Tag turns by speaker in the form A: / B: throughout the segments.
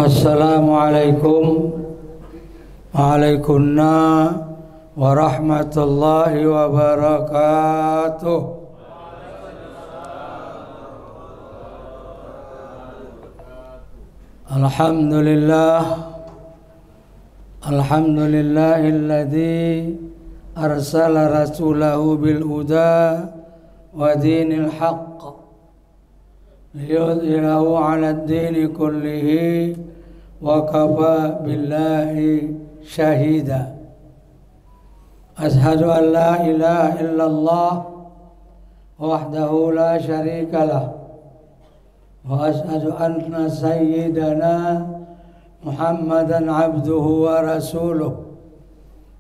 A: Assalamualaikum warahmatullahi wabarakatuh. Alhamdulillahilladzi arsala rasulahu bil huda wa dinil haqq liyudhhirahu 'alad dini kullihi wa kafa billahi syahida. Ashhadu an la ilaha illallah wahdahu la syarika lah wa ashhadu anna sayyidana Muhammadan abduhu wa rasuluh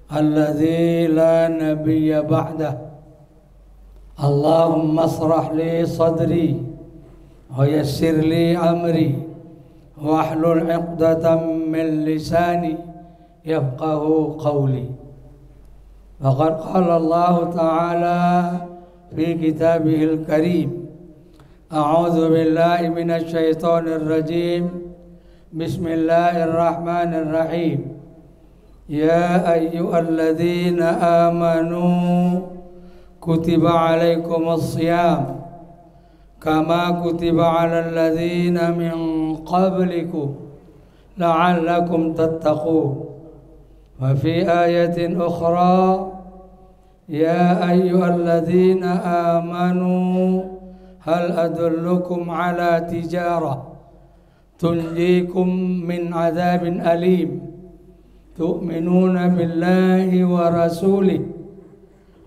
A: alladzi la nabiyya ba'dah. Allahumma ashrah li sadri wa yassir li amri wahlul 'uqdatam min lisani yafqahu qawli. Faqad qala Allah ta'ala fi kitabihil karim, a'udzu billahi minasy syaithanir rajim. Bismillahirrahmanirrahim. Ya ayyuhalladzina amanu kutiba 'alaikumus shiyam kama kutiba 'alal ladzina min qablikum la'allakum tattaqun. Wa fi ayatin ukhra ya ayyuhalladzina amanu hal adullukum 'ala tijarah tunjikum min 'adzabin alim tu'minuna billahi wa rasulih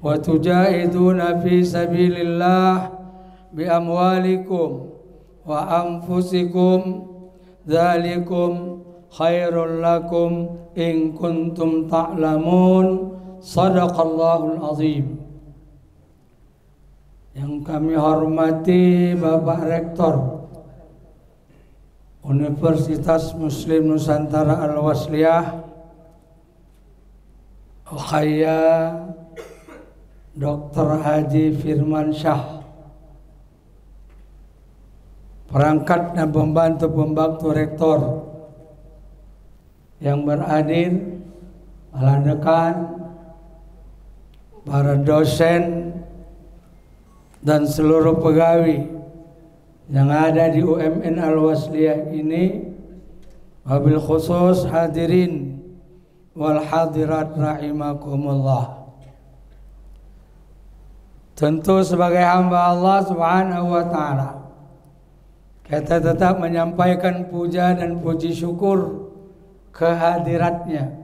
A: wa tujahiduna fi sabilillah bi amwalikum wa anfusikum dzalikum khairul lakum in kuntum ta'lamun. Shadaqallahul azim. Yang kami hormati Bapak Rektor Universitas Muslim Nusantara Al-Wasliyah, Ukhaya Dr. Haji Firman Syah, perangkat dan pembantu rektor yang berhadir, para dekan, para dosen, dan seluruh pegawai yang ada di UMN Al-Wasliyah ini, wabil khusus hadirin wal hadirat rahimakumullah. Tentu sebagai hamba Allah Subhanahu wa ta'ala, kita tetap menyampaikan puja dan puji syukur kehadiratnya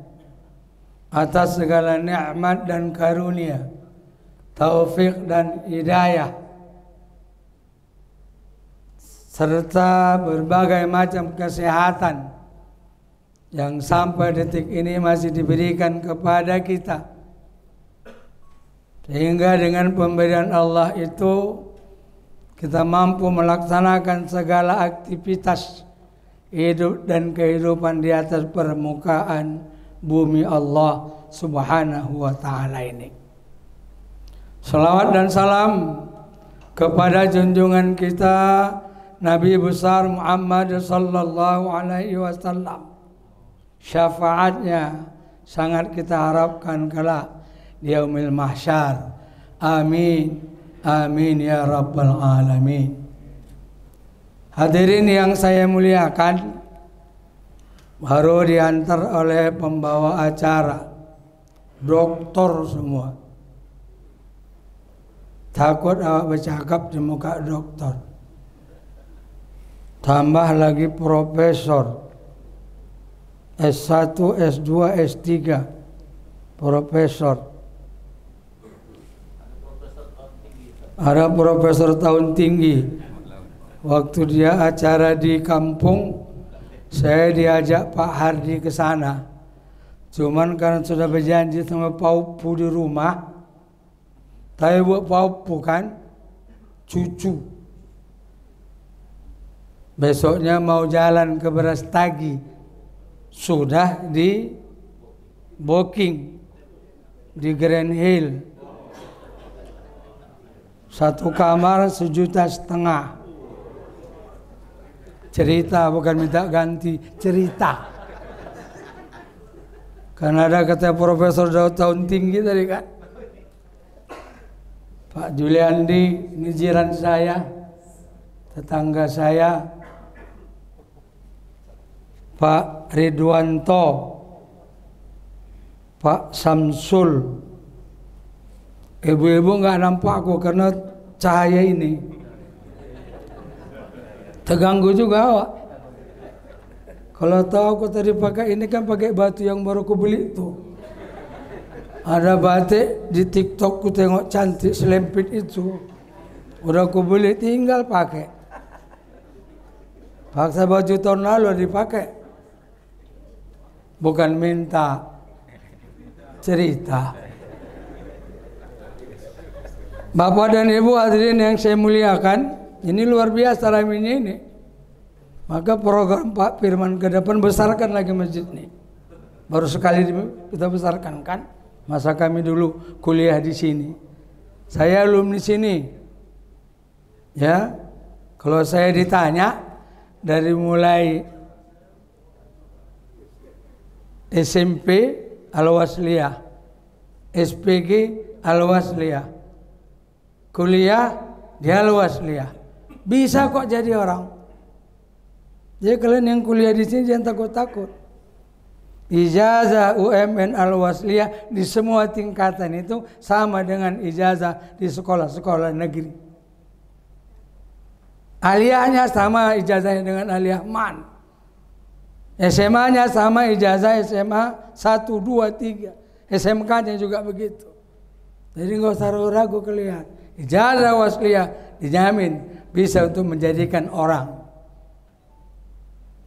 A: atas segala nikmat dan karunia, taufik dan hidayah, serta berbagai macam kesehatan yang sampai detik ini masih diberikan kepada kita, sehingga dengan pemberian Allah itu kita mampu melaksanakan segala aktivitas hidup dan kehidupan di atas permukaan bumi Allah Subhanahu wa ta'ala ini. Salawat dan salam kepada junjungan kita Nabi besar Muhammad sallallahu alaihi wasallam. Syafaatnya sangat kita harapkan kelak di yaumil mahsyar. Amin, amin ya rabbal alamin. Hadirin yang saya muliakan, baru diantar oleh pembawa acara, doktor semua. Takut awak bercakap di muka doktor. Tambah lagi profesor S1, S2, S3, profesor. Ada profesor tahun tinggi. Waktu dia acara di kampung, saya diajak Pak Hardi ke sana. Cuman karena sudah berjanji sama Paupu di rumah, saya buat Paupu kan, cucu. Besoknya mau jalan ke Brastagi, sudah di booking di Grand Hill. Satu kamar 1,5 juta. Cerita bukan minta ganti, cerita. Karena ada kata Profesor Daud Tahun Tinggi tadi kan. Pak Juliandi ini jiran saya, tetangga saya. Pak Ridwanto, Pak Samsul. Ibu-ibu nggak nampak aku karena cahaya ini. Terganggu juga awak. Kalau tahu aku tadi pakai ini kan pakai batu yang baru aku beli tuh. Ada batik di TikTok ku tengok cantik selempit itu. Udah aku beli tinggal pakai. Paksa baju tahun lalu dipakai. Bukan minta, cerita. Bapak dan Ibu hadirin yang saya muliakan, ini luar biasa ramainya ini. Maka program Pak Firman ke depan besarkan lagi masjid ini. Baru sekali kita besarkan kan. Masa kami dulu kuliah di sini. Saya alumni sini. Ya. Kalau saya ditanya dari mulai SMP Al-Wasliyah, SPG Al-Wasliyah, kuliah di Al-Wasliyah. Bisa kok jadi orang. Jadi kalian yang kuliah di sini jangan takut-takut. Ijazah UMN Al-Wasliyah di semua tingkatan itu sama dengan ijazah di sekolah-sekolah negeri. Aliyahnya sama ijazahnya dengan aliyah MAN. SMA-nya sama ijazah SMA 1, 2, 3. SMK-nya juga begitu. Jadi nggak usah ragu kalian. Ijazah wasliyah dijamin bisa untuk menjadikan orang.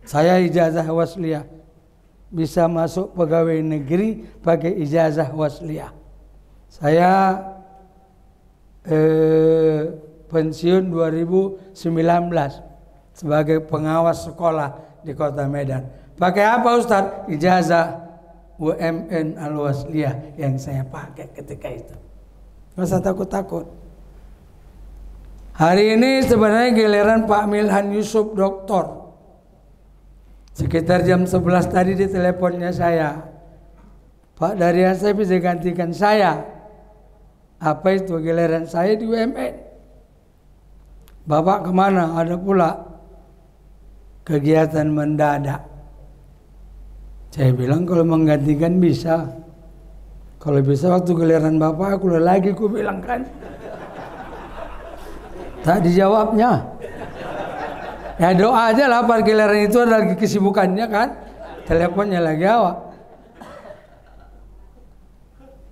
A: Saya ijazah wasliyah, bisa masuk pegawai negeri pakai ijazah wasliyah. Saya pensiun 2019 sebagai pengawas sekolah di Kota Medan. Pakai apa Ustaz? Ijazah UMN Al-Wasliyah yang saya pakai ketika itu. Nggak usah takut-takut. Hari ini sebenarnya giliran Pak Milhan Yusuf doktor. Sekitar jam 11 tadi di teleponnya saya. Pak Daryat saya bisa gantikan saya. Apa itu giliran saya di UMN? Bapak kemana? Ada pula kegiatan mendadak. Saya bilang kalau menggantikan bisa. Kalau bisa waktu giliran Bapak aku lagi aku bilang kan. Tak dijawabnya. Ya doa aja lah pada giliran itu ada lagi kesibukannya kan. Teleponnya lagi awak.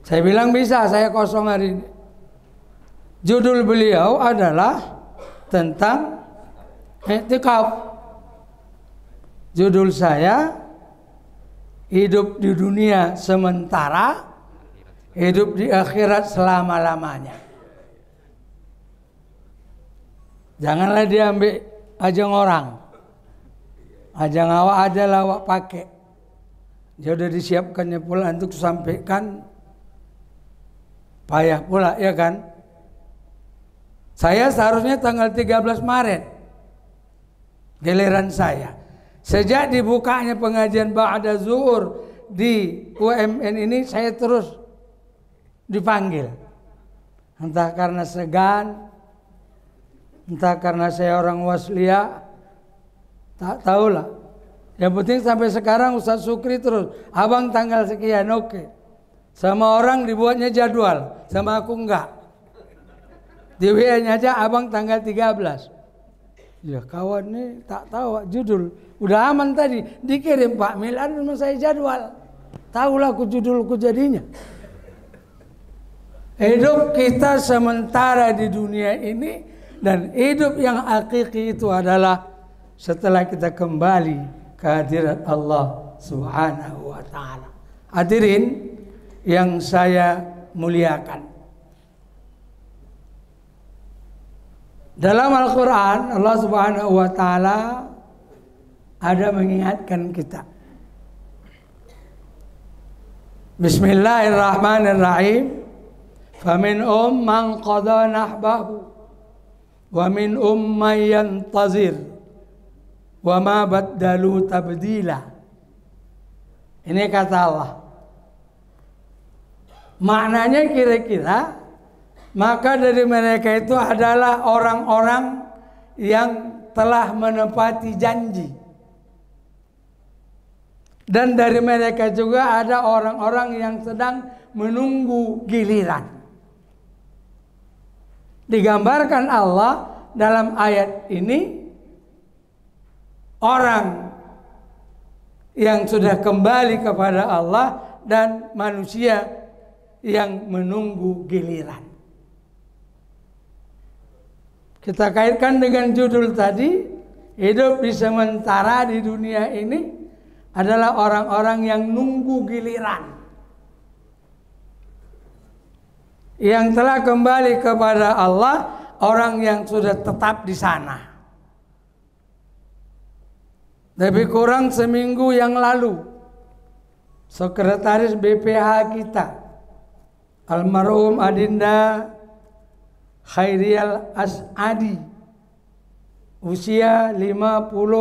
A: Saya bilang bisa, saya kosong hari ini. Judul beliau adalah tentang i'tikaf. Judul saya hidup di dunia sementara, hidup di akhirat selama-lamanya. Janganlah diambil ajang orang. Ajang awak aja lah awak pakai. Dia udah disiapkannya pula untuk sampaikan. Payah pula ya kan. Saya seharusnya tanggal 13 Maret. Giliran saya. Sejak dibukanya pengajian Ba'da Zuhur di UMN ini saya terus dipanggil. Entah karena segan, entah karena saya orang wasliyah, tak tahulah. Yang penting sampai sekarang Ustaz Sukri terus, abang tanggal sekian, oke. Sama orang dibuatnya jadwal, sama aku enggak. Di WA-nya aja abang tanggal 13. Ya kawan nih tak tahu judul. Udah aman tadi, dikirim Pak Milan sama saya jadwal. Tahulah aku judulku jadinya. Hidup kita sementara di dunia ini dan hidup yang hakiki itu adalah setelah kita kembali ke hadirat Allah Subhanahu wa taala. Hadirin yang saya muliakan. Dalam Al-Qur'an Allah Subhanahu wa taala ada mengingatkan kita. Bismillahirrahmanirrahim. Faminhum man qada nahbahu wa minhum man yantazir wa ma baddalu tabdila. Ini kata Allah. Maknanya kira-kira, maka dari mereka itu adalah orang-orang yang telah menepati janji. Dan dari mereka juga ada orang-orang yang sedang menunggu giliran. Digambarkan Allah dalam ayat ini, orang yang sudah kembali kepada Allah dan manusia yang menunggu giliran. Kita kaitkan dengan judul tadi, hidup di sementara di dunia ini adalah orang-orang yang nunggu giliran. Yang telah kembali kepada Allah, orang yang sudah tetap di sana. Lebih kurang seminggu yang lalu, sekretaris BPH kita, almarhum Adinda Khairial As'adi, usia 58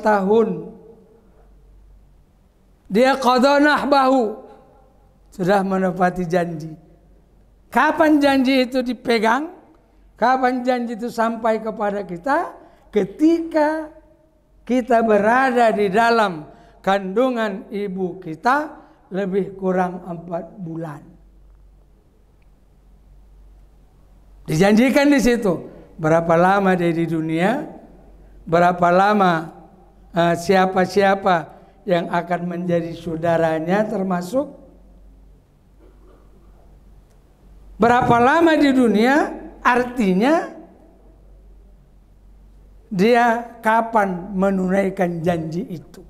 A: tahun. Dia qadha nahbahu, sudah menepati janji. Kapan janji itu dipegang? Kapan janji itu sampai kepada kita? Ketika kita berada di dalam kandungan ibu kita lebih kurang 4 bulan. Dijanjikan di situ berapa lama dia di dunia, berapa lama siapa-siapa yang akan menjadi saudaranya termasuk, berapa lama di dunia, artinya dia kapan menunaikan janji itu.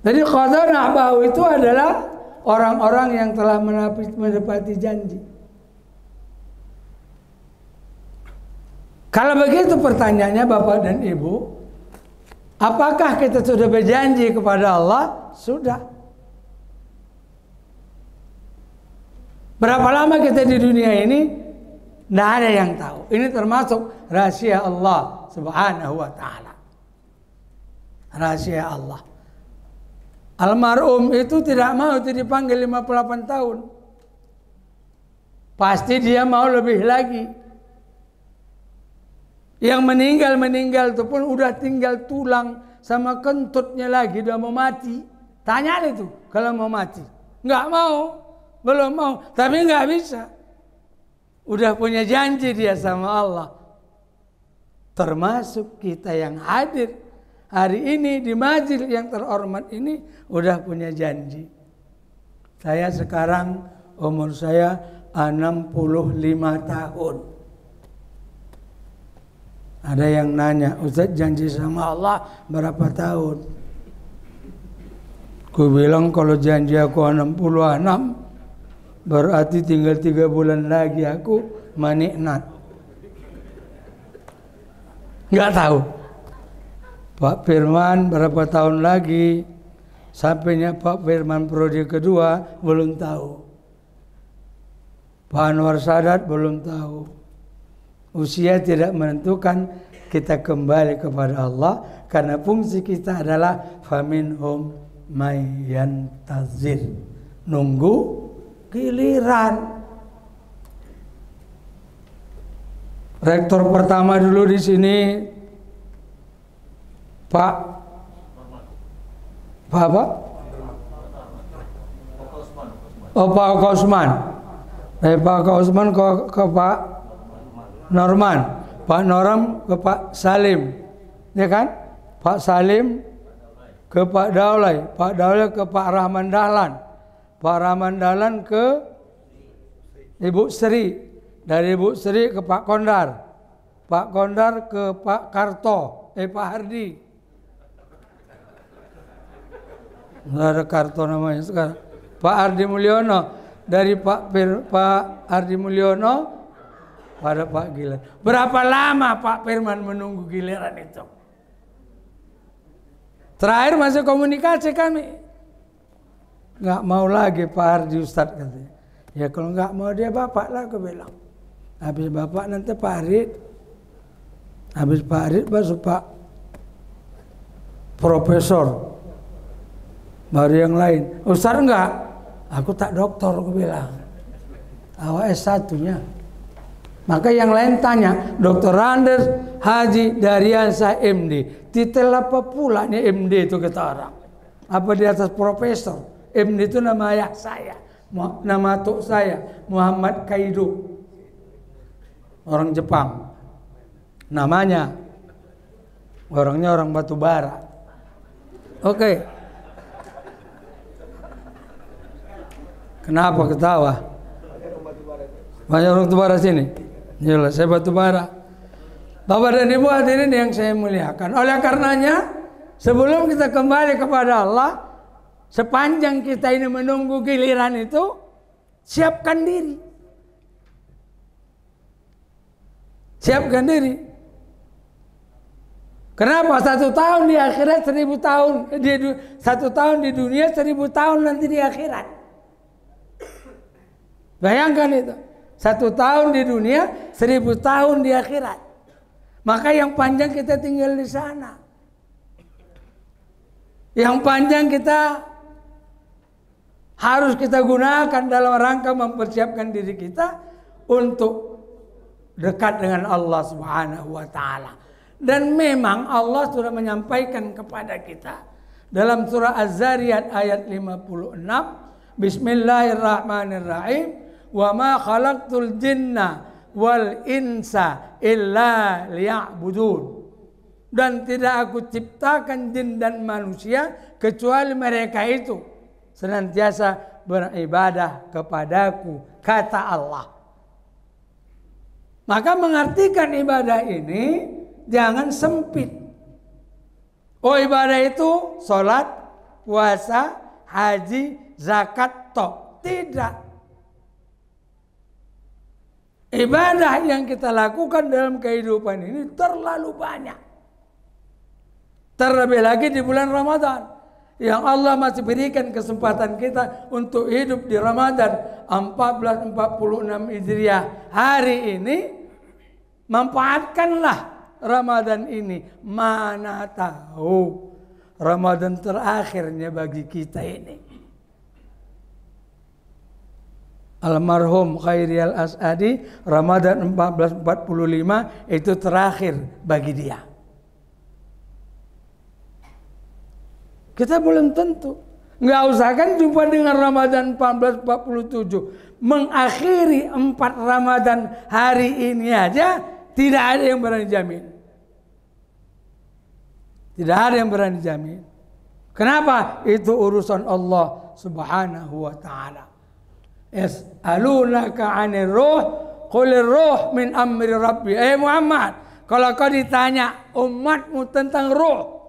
A: Jadi qadha nahbahu itu adalah orang-orang yang telah menepati janji. Kalau begitu pertanyaannya Bapak dan Ibu, apakah kita sudah berjanji kepada Allah? Sudah. Berapa lama kita di dunia ini? Tidak ada yang tahu. Ini termasuk rahasia Allah Subhanahu wa ta'ala. Rahasia Allah. Almarhum itu tidak mau itu dipanggil 58 tahun. Pasti dia mau lebih lagi. Yang meninggal itu pun udah tinggal tulang sama kentutnya lagi, udah mau mati. Tanya itu kalau mau mati. Nggak mau, belum mau, tapi nggak bisa. Udah punya janji dia sama Allah. Termasuk kita yang hadir hari ini di majelis yang terhormat ini udah punya janji. Saya sekarang umur saya 65 tahun. Ada yang nanya, Ustaz janji sama Allah berapa tahun? Ku bilang kalau janji aku 66, berarti tinggal 3 bulan lagi aku maniknat. Nggak tahu. Pak Firman berapa tahun lagi? Sampainya Pak Firman periode kedua belum tahu. Pak Anwar Sadat belum tahu. Usia tidak menentukan, kita kembali kepada Allah karena fungsi kita adalah faminhum may yantazir, nunggu giliran. Rektor pertama dulu di sini Pak apa? Oh Pak Kosman. Dari Pak Kosman ke Pak Norman, Pak Norman ke Pak Salim, ya kan? Pak Salim ke Pak Daulay, Pak Daulay ke Pak Rahman Dahlan, Pak Rahman Dahlan ke Ibu Sri, dari Ibu Sri ke Pak Kondar, Pak Kondar ke Pak Karto, Pak Hardi. Nggak ada Karto namanya sekarang. Pak Hardi Mulyono, dari Pak Hardi Mulyono pada Pak Gilan. Berapa lama Pak Firman menunggu giliran itu? Terakhir masih komunikasi kami. Nggak mau lagi Pak Hardi Ustadz katanya. Ya kalau nggak mau dia bapak lah, aku bilang. Habis bapak nanti Pak Arid. Habis Pak Arid baru Pak Profesor. Baru yang lain. Ustaz enggak? Aku tak doktor, aku bilang. Awak S1-nya. Maka yang lain tanya, Dr. Andes Haji Daryansa MD. Titel apa pula nih MD itu kata orang? Apa di atas profesor? MD itu nama ayah saya. Nama atuk saya Muhammad Kaido. Orang Jepang. Namanya. Orangnya orang batu bara. Oke. Kenapa ketawa? Banyak orang batu bara sini. Yalah, saya batu bara. Bapak dan Ibu hadirin yang saya muliakan. Oleh karenanya, sebelum kita kembali kepada Allah, sepanjang kita ini menunggu giliran itu, siapkan diri. Siapkan diri. Kenapa? 1 tahun di akhirat 1000 tahun. 1 tahun di dunia 1000 tahun nanti di akhirat. Bayangkan itu. 1 tahun di dunia 1000 tahun di akhirat. Maka yang panjang kita tinggal di sana. Yang panjang kita harus kita gunakan dalam rangka mempersiapkan diri kita untuk dekat dengan Allah Subhanahu wa taala. Dan memang Allah sudah menyampaikan kepada kita dalam surah Az-Zariyat ayat 56, Bismillahirrahmanirrahim, wa ma khalaqtul jinna wal insa illa liya'budun. Dan tidak aku ciptakan jin dan manusia kecuali mereka itu senantiasa beribadah kepadaku, kata Allah. Maka mengartikan ibadah ini jangan sempit. Oh, ibadah itu sholat, puasa, haji, zakat, tok. Tidak. Ibadah yang kita lakukan dalam kehidupan ini terlalu banyak. Terlebih lagi di bulan Ramadan, yang Allah masih berikan kesempatan kita untuk hidup di Ramadan 1446 Hijriah hari ini. Manfaatkanlah Ramadan ini. Mana tahu Ramadan terakhirnya bagi kita ini. Almarhum Khairi Al-As'adi, Ramadan 1445 itu terakhir bagi dia. Kita belum tentu. Nggak usah kan jumpa dengan Ramadan 1447. Mengakhiri 4 Ramadan hari ini aja tidak ada yang berani jamin. Tidak ada yang berani jamin. Kenapa? Itu urusan Allah Subhanahu wa taala. Yas'alunaka 'anir ruh, qulir ruh min amri rabbi. Muhammad, kalau kau ditanya umatmu tentang ruh,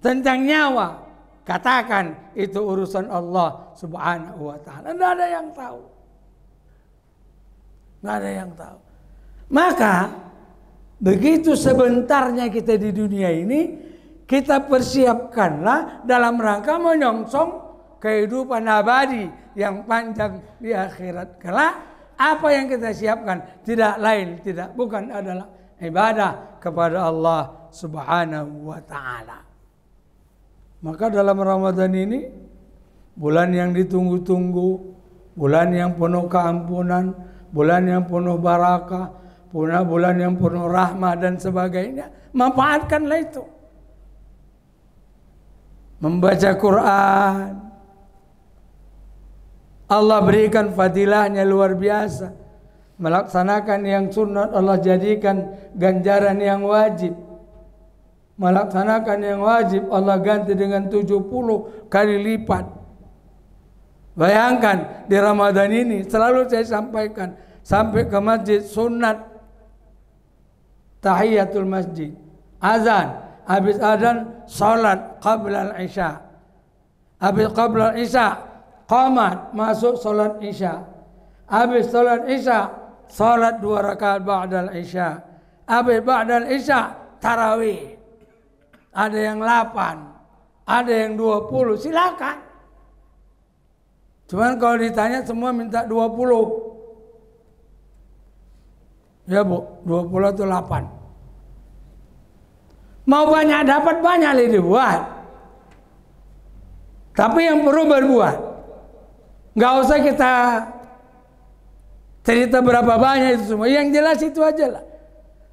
A: tentang nyawa, katakan itu urusan Allah Subhanahu wa taala. Tidak ada yang tahu. Tidak ada yang tahu. Maka begitu sebentarnya kita di dunia ini, kita persiapkanlah dalam rangka menyongsong kehidupan abadi yang panjang di akhirat kelak. Apa yang kita siapkan tidak lain, bukan adalah ibadah kepada Allah Subhanahu wa taala. Maka dalam Ramadan ini, bulan yang ditunggu-tunggu, bulan yang penuh keampunan, bulan yang penuh barakah, bulan yang penuh rahmat dan sebagainya, manfaatkanlah itu. Membaca Quran, Allah berikan fadilahnya luar biasa. Melaksanakan yang sunat Allah jadikan ganjaran yang wajib. Melaksanakan yang wajib Allah ganti dengan 70 kali lipat. Bayangkan di Ramadan ini selalu saya sampaikan, sampai ke masjid sunat tahiyatul masjid, azan, habis azan salat qabla al-isya, habis qabla al-isya qamat, masuk salat isya, habis salat isya salat 2 rakaat ba'da al-isya, habis ba'da al-isya tarawih. Ada yang 8, ada yang 20, silakan. Cuman kalau ditanya semua minta 20. Ya Bu, 20 itu 8. Mau banyak dapat banyak dibuat. Tapi yang perlu berbuat. Nggak usah kita cerita berapa banyak itu semua. Yang jelas itu aja lah.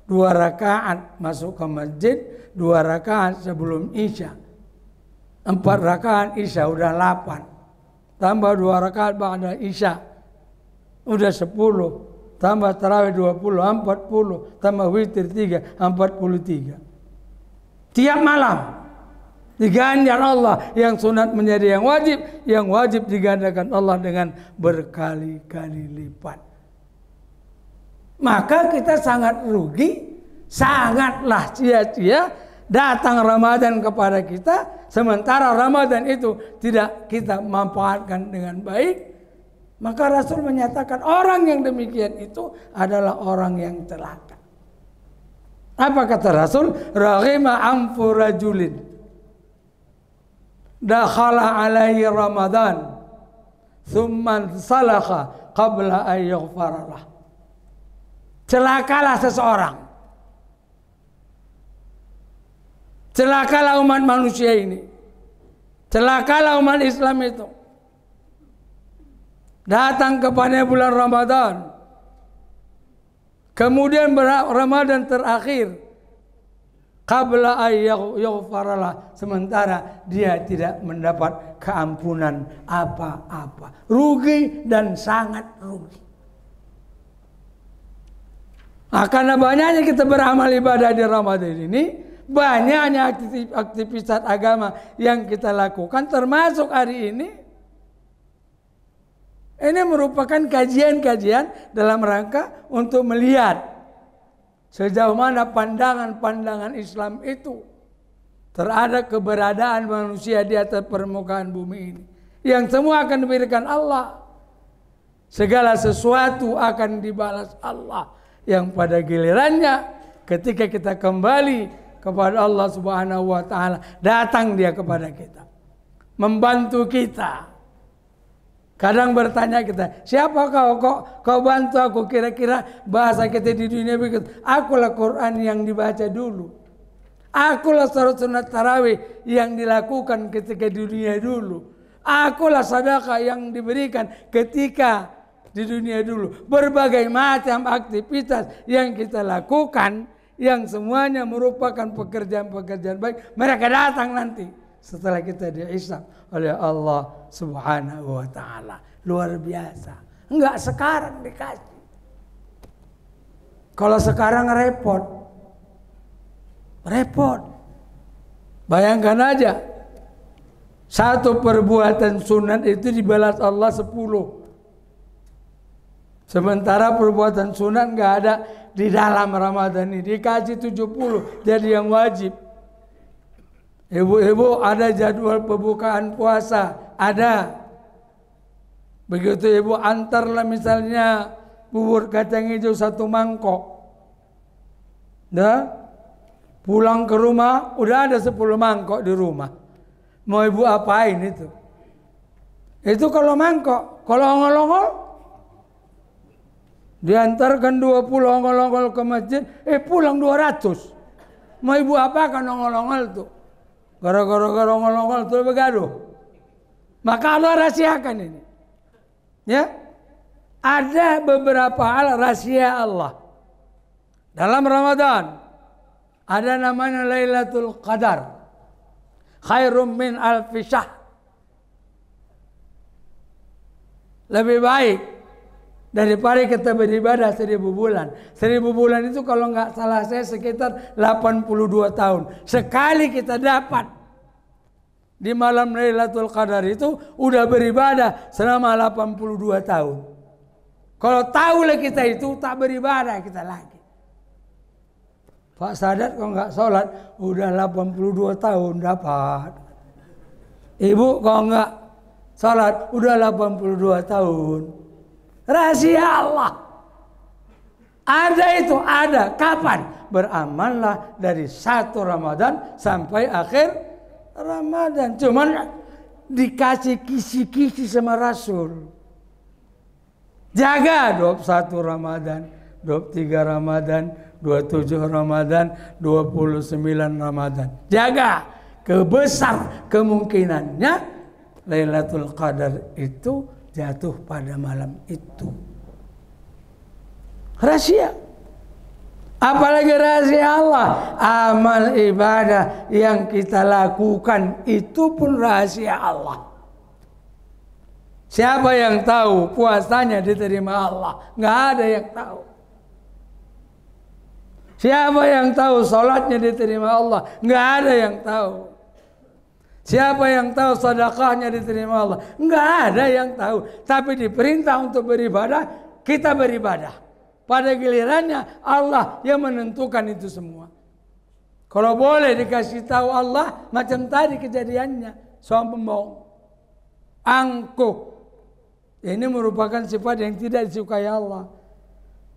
A: 2 rakaat masuk ke masjid, 2 rakaat sebelum Isya. 4 rakaat Isya udah 8. Tambah 2 rakaat ba'da Isya. Udah 10. Tambah tarawih 20, 40. Tambah witir 3, 43. Tiap malam diganjar Allah, yang sunat menjadi yang wajib digandakan Allah dengan berkali-kali lipat. Maka kita sangat rugi, sangatlah sia-sia datang Ramadan kepada kita, sementara Ramadan itu tidak kita manfaatkan dengan baik. Maka Rasul menyatakan orang yang demikian itu adalah orang yang celaka. Apa kata Rasul? Raghima anfu rajulin dakhala alaihi Ramadan thumma salakha qabla an yaghfara lah. Celakalah seseorang. Celakalah umat manusia ini. Celakalah umat Islam itu. Datang kepada bulan Ramadan. Kemudian Ramadan terakhir. Qabla ayyughfaralah. Sementara dia tidak mendapat keampunan apa-apa. Rugi dan sangat rugi. Karena banyaknya kita beramal ibadah di Ramadan ini. Banyaknya aktivitas agama yang kita lakukan. Termasuk hari ini. Ini merupakan kajian-kajian dalam rangka untuk melihat sejauh mana pandangan-pandangan Islam itu terhadap keberadaan manusia di atas permukaan bumi ini. Yang semua akan diberikan Allah. Segala sesuatu akan dibalas Allah. Yang pada gilirannya ketika kita kembali kepada Allah Subhanahu wa taala, datang dia kepada kita. Membantu kita. Kadang bertanya kita, siapa kau bantu aku, kira-kira bahasa kita di dunia begitu. Akulah Quran yang dibaca dulu. Akulah salat sunat tarawih yang dilakukan ketika di dunia dulu. Akulah sedekah yang diberikan ketika di dunia dulu. Berbagai macam aktivitas yang kita lakukan, yang semuanya merupakan pekerjaan-pekerjaan baik. Mereka datang nanti setelah kita dihisab oleh Allah Subhanahu wa taala. Luar biasa. Enggak sekarang dikasih. Kalau sekarang repot. Repot. Bayangkan aja. Satu perbuatan sunat itu dibalas Allah 10. Sementara perbuatan sunat enggak ada di dalam Ramadan ini. Dikasih 70 jadi yang wajib. Ibu-ibu ada jadwal pembukaan puasa, ada. Begitu ibu antarlah misalnya bubur kacang hijau 1 mangkok. Pulang ke rumah udah ada 10 mangkok di rumah. Mau ibu apain itu? Itu kalau mangkok, kalau ongol-ongol diantarkan 20 ongol-ongol ke masjid, pulang 200. Mau ibu apakan ongol-ongol tuh? Gara-gara ongol-ongol itu begaduh. Maka Allah rahasiakan ini. Ya. Ada beberapa hal rahasia Allah. Dalam Ramadan ada namanya Lailatul Qadar. Khairum min alfi syahr. Lebih baik daripada kita beribadah 1000 bulan. 1000 bulan itu kalau nggak salah saya sekitar 82 tahun. Sekali kita dapat di malam Lailatul Qadar itu udah beribadah selama 82 tahun. Kalau tahulah kita itu tak beribadah kita lagi. Pak Sadat kalau nggak sholat udah 82 tahun dapat. Ibu kalau nggak sholat udah 82 tahun. Rahasia Allah. Ada itu, ada. Kapan? Beramallah dari 1 Ramadan sampai akhir Ramadan. Cuman dikasih kisi-kisi sama Rasul. Jaga 21 Ramadan, 23 Ramadan, 27 Ramadan, 29 Ramadan. Jaga, kebesar kemungkinannya Lailatul Qadar itu jatuh pada malam itu. Rahasia. Apalagi rahasia Allah. Amal ibadah yang kita lakukan itu pun rahasia Allah. Siapa yang tahu puasanya diterima Allah? Nggak ada yang tahu. Siapa yang tahu sholatnya diterima Allah? Nggak ada yang tahu. Siapa yang tahu sedekahnya diterima Allah? Nggak ada yang tahu. Tapi diperintah untuk beribadah, kita beribadah. Pada gilirannya Allah yang menentukan itu semua. Kalau boleh dikasih tahu Allah, macam tadi kejadiannya, seorang pembohong, angkuh. Ini merupakan sifat yang tidak disukai Allah.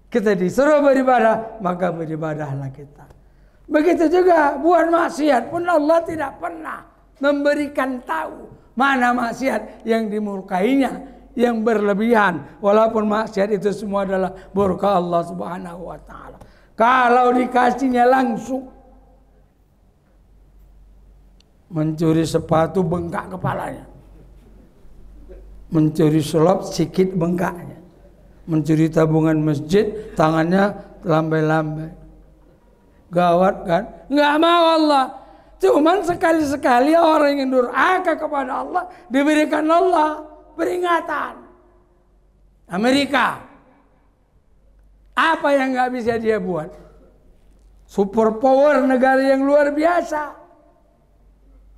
A: Kita disuruh beribadah, maka beribadahlah kita. Begitu juga buat maksiat pun Allah tidak pernah memberikan tahu mana maksiat yang dimurkainya, yang berlebihan. Walaupun maksiat itu semua adalah murka Allah Subhanahu wa taala. Kalau dikasihnya langsung, mencuri sepatu bengkak kepalanya, mencuri selop sikit bengkaknya, mencuri tabungan masjid tangannya lambai-lambai. Gawat kan? Nggak mau Allah. Cuman sekali-sekali orang yang durhaka kepada Allah diberikan Allah peringatan. Amerika, apa yang nggak bisa dia buat? Super power, negara yang luar biasa,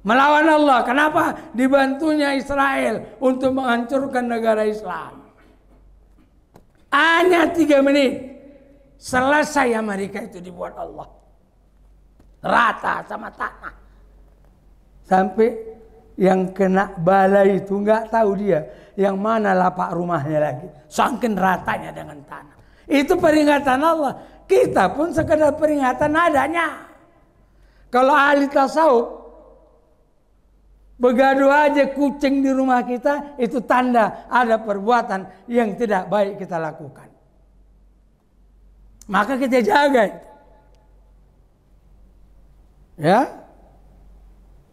A: melawan Allah. Kenapa? Dibantunya Israel untuk menghancurkan negara Islam. Hanya 3 menit selesai Amerika itu dibuat Allah rata sama tanah. Sampai yang kena bala itu nggak tahu dia yang mana lapak rumahnya lagi. Saking ratanya dengan tanah. Itu peringatan Allah. Kita pun sekedar peringatan adanya. Kalau ahli tasawuf begaduh aja kucing di rumah kita, itu tanda ada perbuatan yang tidak baik kita lakukan. Maka kita jaga itu. Ya,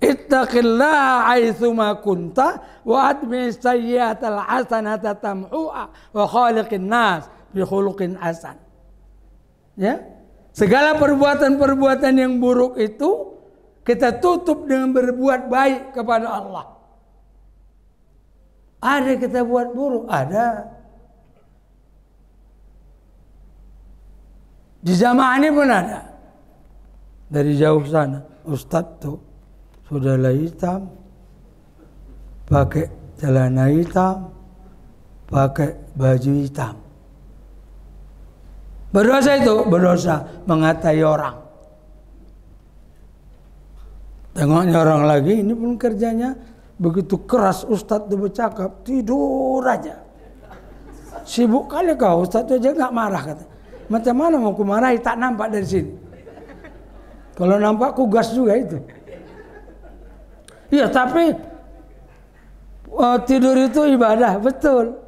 A: ittaqillaha aitsuma kunta wa atbi sayyi'atal hasanata tamhuha wa khaliqin nas bi khuluqin hasan. Ya, segala perbuatan-perbuatan yang buruk itu kita tutup dengan berbuat baik kepada Allah. Ada kita buat buruk, ada. Di zaman ini pun ada. Dari jauh sana, Ustadz tuh saudara hitam, pakai celana hitam, pakai baju hitam. Berdosa itu, berdosa mengatai orang. Tengoknya orang lagi, ini pun kerjanya begitu keras. Ustadz tuh bercakap, tidur aja. Sibuk kali kau, Ustadz tuh aja gak marah kata. Macam mana mau kumarahi, tak nampak dari sini. Kalau nampak ku gas juga itu. Iya, tapi tidur itu ibadah, betul.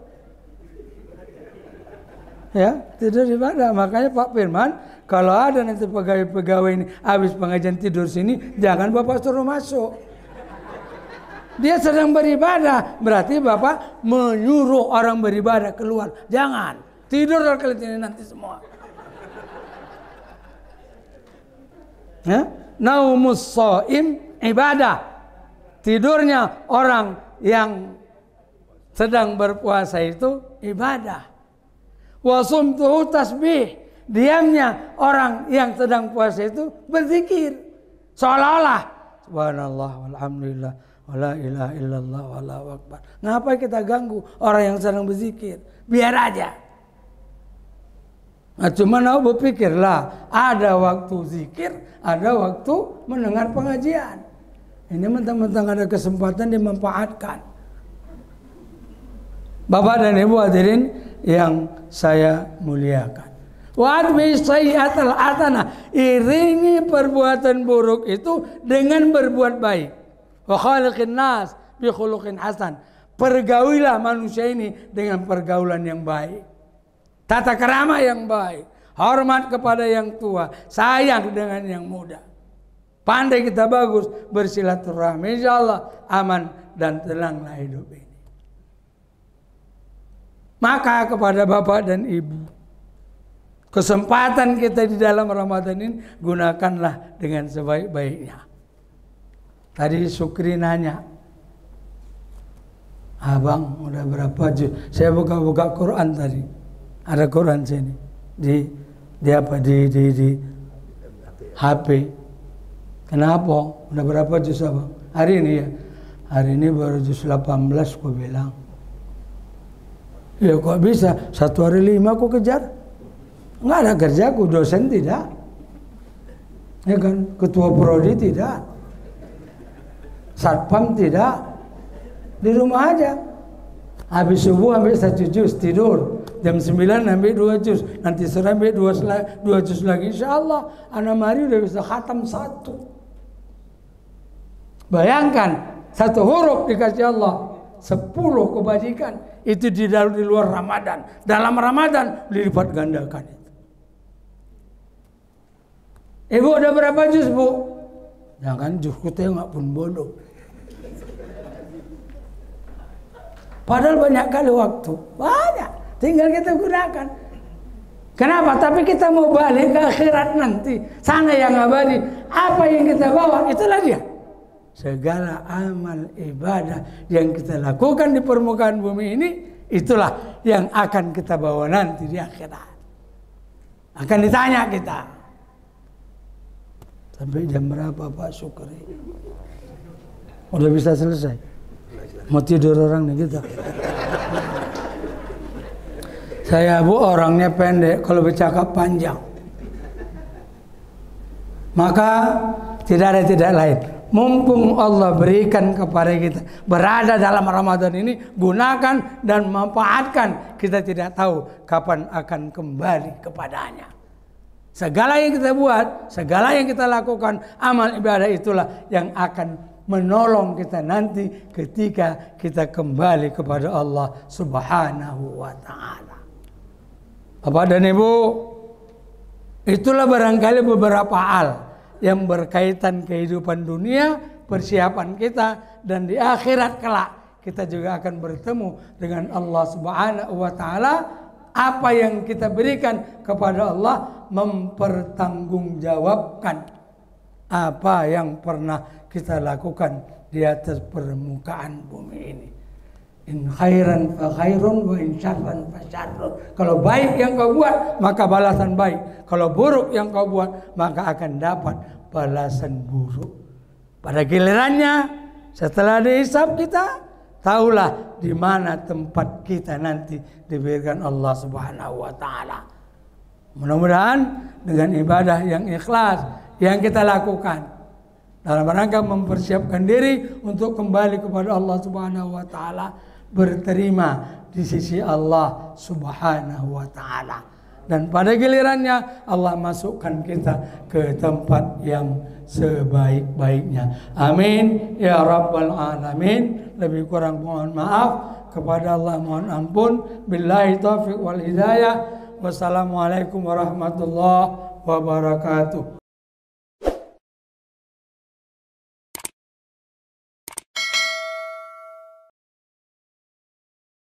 A: Ya, tidur ibadah. Makanya Pak Firman, kalau ada nanti pegawai-pegawai ini habis pengajian tidur sini, jangan Bapak suruh masuk. Dia sedang beribadah, berarti Bapak menyuruh orang beribadah keluar. Jangan, tidur kali ini nanti semua. Ya? Naumus shaim ibadah. Tidurnya orang yang sedang berpuasa itu ibadah. Wa sumtuhu tasbih. Diamnya orang yang sedang puasa itu berzikir. Seolah-olah subhanallah walhamdulillah wala ilaha illallah wallahu akbar. Ngapa kita ganggu orang yang sedang berzikir? Biar aja. Nah, cuma aku berpikirlah, ada waktu zikir, ada waktu mendengar pengajian. Ini mentang-mentang ada kesempatan dimanfaatkan. Bapak dan Ibu hadirin yang saya muliakan. Wa adbi sayyi'atal hasanah, iringi perbuatan buruk itu dengan berbuat baik. Wa khaliqin nas bi khuluqin hasan. Pergaulilah manusia ini dengan pergaulan yang baik. tata krama yang baik, hormat kepada yang tua, sayang dengan yang muda. Pandai kita bagus bersilaturahmi, insyaallah aman dan tenanglah hidup ini. Maka kepada Bapak dan Ibu, kesempatan kita di dalam Ramadan ini gunakanlah dengan sebaik-baiknya. Tadi Sukri nanya, Abang udah berapa juz? Saya buka Quran tadi. Ada Quran sini di HP. Kenapa? Udah berapa juz Abang? Hari ini ya. Hari ini baru juz 18 aku bilang. Ya kok bisa? 1 hari 5 aku kejar. Enggak ada kerjaku, dosen tidak. Ya kan, ketua prodi tidak. Satpam tidak. Di rumah aja. Habis subuh ambil 1 juz, tidur. Jam 9 ambil 2 juz. Nanti sore ambil 2 juz lagi. InsyaAllah anak mari udah bisa khatam 1. Bayangkan 1 huruf dikasih Allah 10 kebajikan. Itu di luar Ramadan. Dalam Ramadan dilipat gandakan itu. Ibu udah berapa juz Bu? Jangan juzku tengok pun bodoh. Padahal banyak kali waktu. Banyak. Tinggal kita gunakan. Kenapa? Tapi kita mau balik ke akhirat nanti. Sana yang abadi. Apa yang kita bawa, itulah dia. Segala amal ibadah yang kita lakukan di permukaan bumi ini, itulah yang akan kita bawa nanti di akhirat. Akan ditanya kita. Sampai jam berapa Pak Sukri? Udah bisa selesai? Mau tidur orang nih kita. Saya Bu orangnya pendek, kalau bercakap panjang. Maka tidak lain. Mumpung Allah berikan kepada kita berada dalam Ramadan ini, gunakan dan manfaatkan. Kita tidak tahu kapan akan kembali kepadanya. Segala yang kita buat, segala yang kita lakukan, amal ibadah itulah yang akan menolong kita nanti ketika kita kembali kepada Allah Subhanahu wa ta'ala. Bapak dan Ibu, itulah barangkali beberapa hal yang berkaitan kehidupan dunia, persiapan kita, dan di akhirat kelak kita juga akan bertemu dengan Allah Subhanahu wa ta'ala. Apa yang kita berikan kepada Allah mempertanggungjawabkan apa yang pernah kita lakukan di atas permukaan bumi ini. In khairan fa khairun wa in syarran fa syarrun. Kalau baik yang kau buat, maka balasan baik. Kalau buruk yang kau buat, maka akan dapat balasan buruk. Pada gilirannya, setelah dihisab kita, tahulah di mana tempat kita nanti diberikan Allah Subhanahu wa ta'ala. Mudah-mudahan dengan ibadah yang ikhlas yang kita lakukan dalam rangka mempersiapkan diri untuk kembali kepada Allah Subhanahu wa ta'ala, berterima di sisi Allah Subhanahu wa ta'ala. Dan pada gilirannya Allah masukkan kita ke tempat yang sebaik-baiknya. Amin ya rabbal alamin. Lebih kurang mohon maaf, kepada Allah mohon ampun. Billahi taufiq wal hidayah. Wassalamualaikum warahmatullahi wabarakatuh.